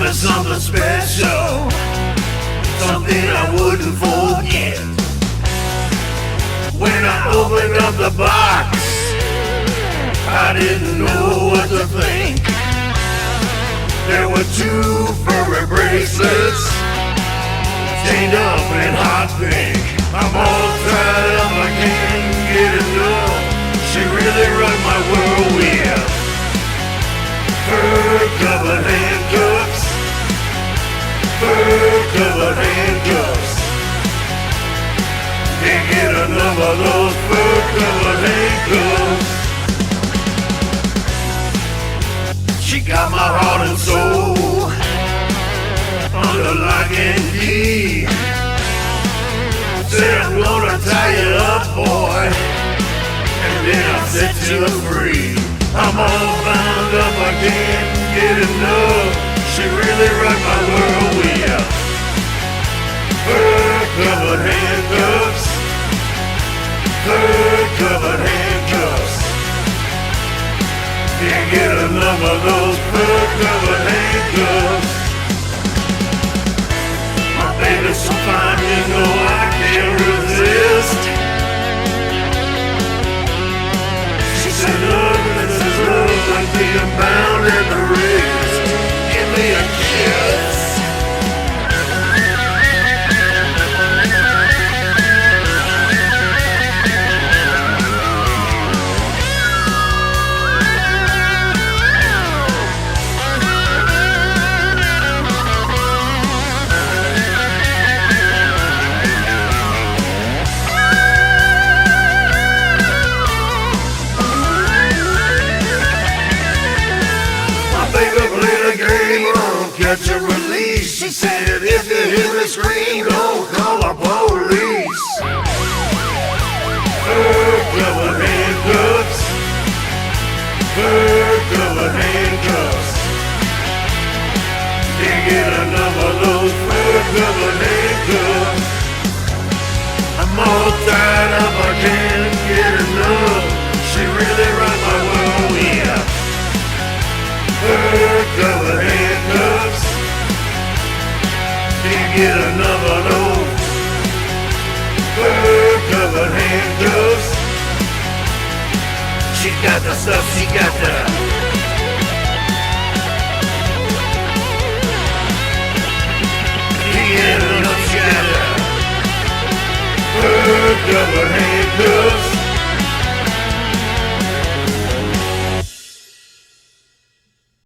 me something special, something I wouldn't forget. When I opened up the box, I didn't know what to think. There were 2 furry bracelets, chained up in hot pink. I'm all tied up, I can't get enough. She really run my world with fur-covered handcuffs, fur-covered handcuffs. Can't get enough of those fur-covered handcuffs. She got my heart and soul under lock and key. Said I'm gonna tie you up, boy, and then I'll set you free. I'm all bound up, I can't get enough. She really rocked my world with fur-covered handcuffs, fur-covered handcuffs. Can't get enough of those fur-covered handcuffs. My baby's so fine, you know I can't resist. She said love, and says love like being bound at the wrist. Give me a kiss. Catch and release. She said, if you hear me scream, don't call the police. Fur-covered handcuffs, fur-covered handcuffs. Can't get enough of those fur-covered handcuffs. I'm all tied up, I can't get enough. She really rocked my world, yeah. Fur-covered handcuffs. Can't get enough of those fur-covered handcuffs. She got the stuff, she got the